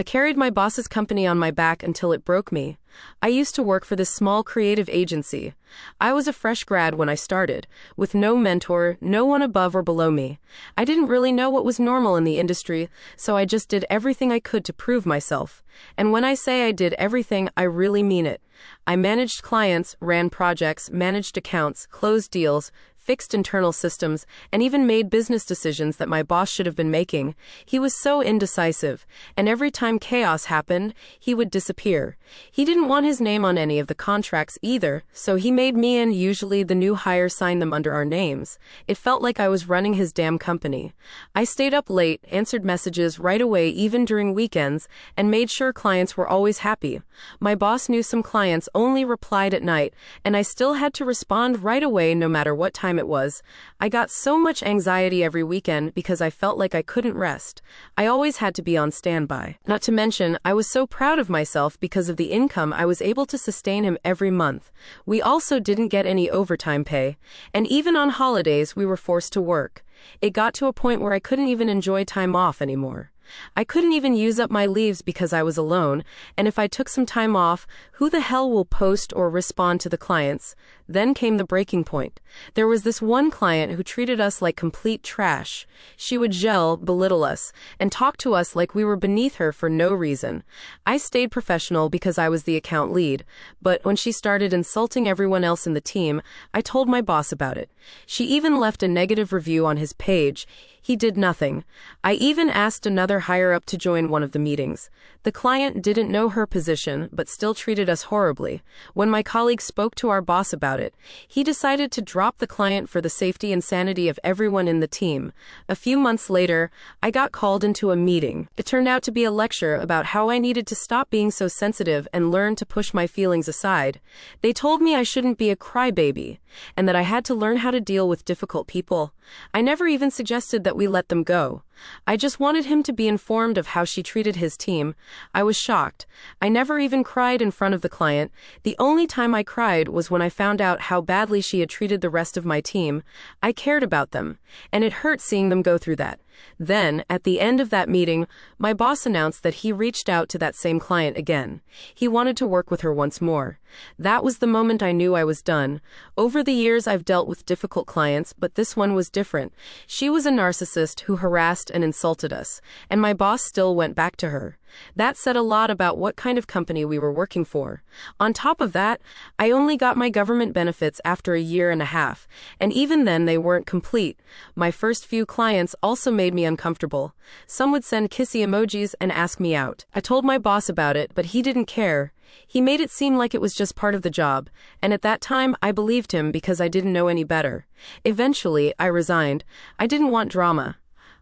carried my boss's company on my back until it broke me. I used to work for this small creative agency. I was a fresh grad when I started, with no mentor, no one above or below me. I didn't really know what was normal in the industry, so I just did everything I could to prove myself. And when I say I did everything, I really mean it. I managed clients, ran projects, managed accounts, closed deals, fixed internal systems, and even made business decisions that my boss should have been making. He was so indecisive, and every time chaos happened, he would disappear. He didn't want his name on any of the contracts either, so he made me and usually the new hire sign them under our names. It felt like I was running his damn company. I stayed up late, answered messages right away even during weekends, and made sure clients were always happy. My boss knew some clients only replied at night, and I still had to respond right away no matter what time it was. I got so much anxiety every weekend because I felt like I couldn't rest. I always had to be on standby. Not to mention, I was so proud of myself because of the income I was able to sustain him every month. We also didn't get any overtime pay, and even on holidays we were forced to work. It got to a point where I couldn't even enjoy time off anymore. I couldn't even use up my leaves because I was alone, and if I took some time off, who the hell will post or respond to the clients? Then came the breaking point. There was this one client who treated us like complete trash. She would yell, belittle us, and talk to us like we were beneath her for no reason. I stayed professional because I was the account lead, but when she started insulting everyone else in the team, I told my boss about it. She even left a negative review on his page. He did nothing. I even asked another higher-up to join one of the meetings. The client didn't know her position, but still treated us horribly. When my colleague spoke to our boss about it, he decided to drop the client for the safety and sanity of everyone in the team. A few months later, I got called into a meeting. It turned out to be a lecture about how I needed to stop being so sensitive and learn to push my feelings aside. They told me I shouldn't be a crybaby, and that I had to learn how to deal with difficult people. I never even suggested that we let them go. I just wanted him to be informed of how she treated his team. I was shocked. I never even cried in front of the client. The only time I cried was when I found out how badly she had treated the rest of my team. I cared about them, and it hurt seeing them go through that. Then, at the end of that meeting, my boss announced that he reached out to that same client again. He wanted to work with her once more. That was the moment I knew I was done. Over the years, I've dealt with difficult clients, but this one was different. She was a narcissist who harassed and insulted us, and my boss still went back to her. That said a lot about what kind of company we were working for. On top of that, I only got my government benefits after a year and a half, and even then they weren't complete. My first few clients also made me uncomfortable. Some would send kissy emojis and ask me out. I told my boss about it, but he didn't care. He made it seem like it was just part of the job, and at that time I believed him because I didn't know any better. Eventually, I resigned. I didn't want drama.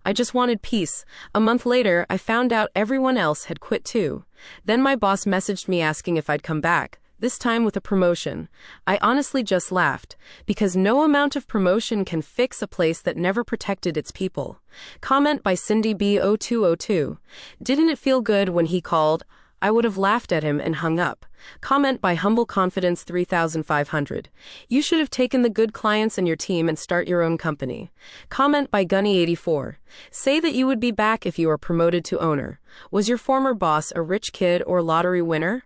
I just wanted peace. A month later, I found out everyone else had quit too. Then my boss messaged me asking if I'd come back, this time with a promotion. I honestly just laughed, because no amount of promotion can fix a place that never protected its people. Comment by Cindy B0202. Didn't it feel good when he called? I would have laughed at him and hung up. Comment by Humble Confidence 3500. You should have taken the good clients in your team and start your own company. Comment by Gunny84. Say that you would be back if you were promoted to owner. Was your former boss a rich kid or lottery winner?